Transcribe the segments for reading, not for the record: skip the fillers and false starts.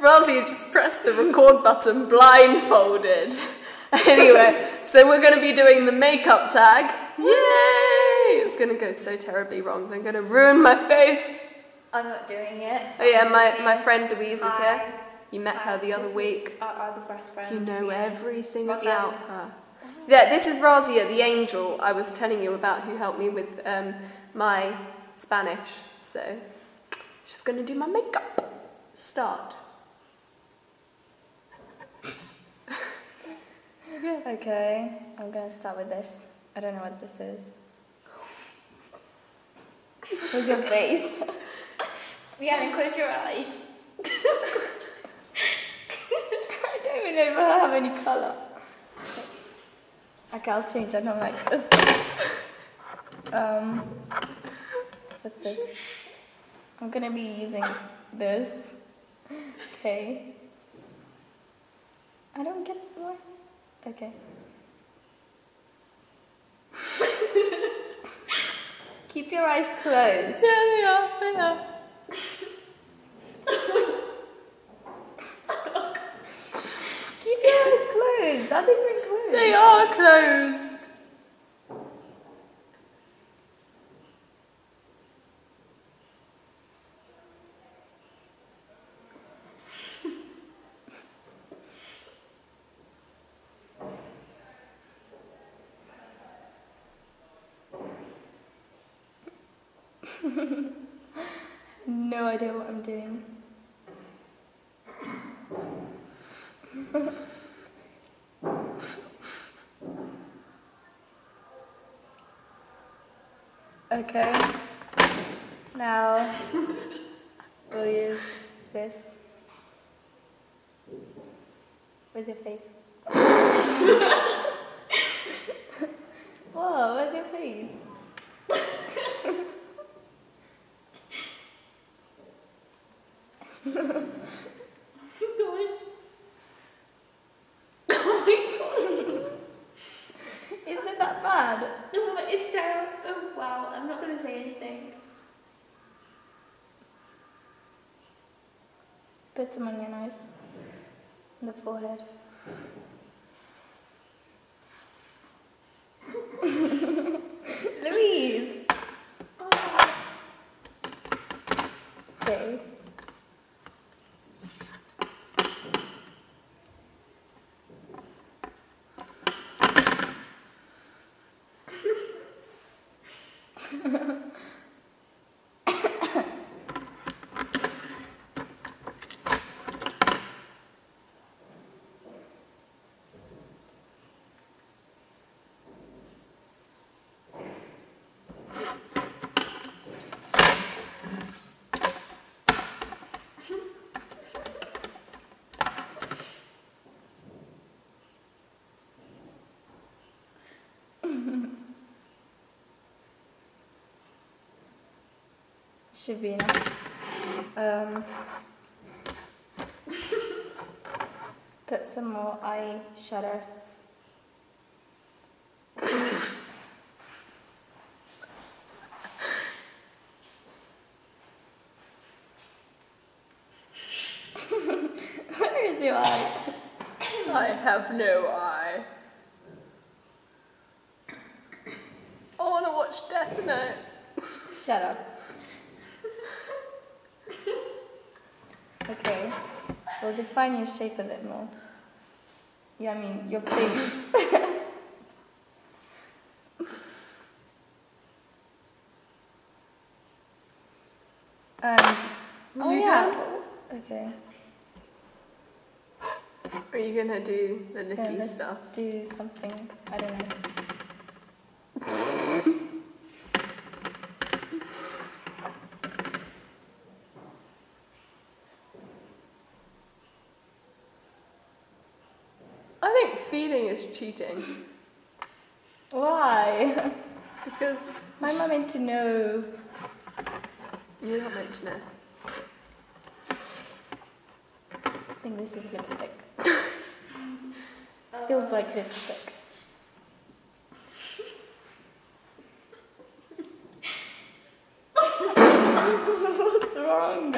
Rosie just pressed the record button blindfolded. Anyway, so we're going to be doing the makeup tag. Yay! It's going to go so terribly wrong. I'm going to ruin my face. I'm not doing it. Oh yeah, my friend Louise is here. You met her the other week. Our other best friend. You know everything Razia. about her. Yeah, this is Razia, the angel I was telling you about, who helped me with my Spanish. So she's going to do my makeup. Start. Okay, I'm going to start with this. I don't know what this is. With your face. Yeah, close your eyes. I don't even know if I have any colour. Okay, I'll change. I don't like this. What's this? I'm going to be using this. Okay. I don't get what. Okay. Keep your eyes closed. Yeah, they are. Keep your eyes closed. Are they even closed? They are closed. No idea what I'm doing. Okay. Now we'll use this. Where's your face? Whoa, where's your face? Gosh. Oh my god. Is it that bad? No, it's terrible. Oh wow, I'm not going to say anything. Put some on your nose. On the forehead. Louise! Oh. Okay. Should be enough. Let's put some more eyeshadow. Where is your eye? I have no eye. I want to watch Death Note. Shut up. Okay, we'll define your shape a bit more. Yeah, I mean, your face. And, oh yeah, okay. Are you going to do the Yeah, nippy let's stuff? do something, I don't know. I think feeling is cheating. Why? Because I'm not meant to know. you're not meant to know. I think this is lipstick. Feels like lipstick. What's wrong?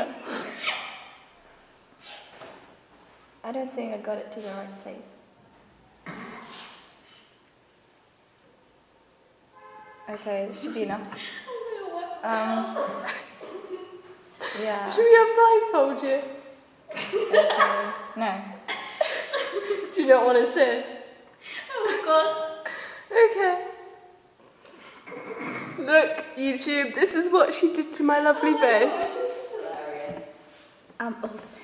I don't think I got it to the right place. Okay, this should be enough. Yeah. Should we blindfold you? Okay. No. Do you not want to sit? Oh god. Okay. Look, YouTube, this is what she did to my lovely face. This is hilarious. I'm awesome.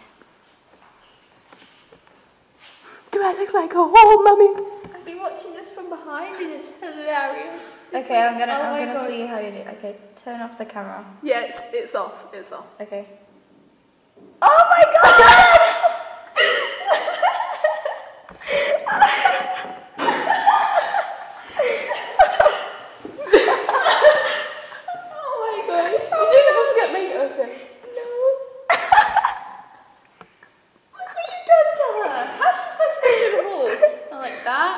Do I look like a whore, mummy? I've been watching this from behind and it's hilarious. It's Okay, like, I'm gonna oh my God. see how you do. Okay, turn off the camera. Yeah, it's off. It's off. Okay. Oh my god! Oh my god. You didn't just get me. Okay. No. Look what you've done to her. How's she supposed to go to the hall? Not like that.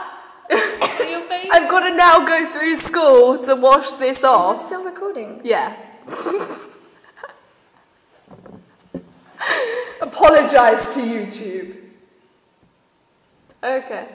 On your face. I've got to now go through school to wash this Is off. it still recording? Yeah. Apologise to YouTube. Okay.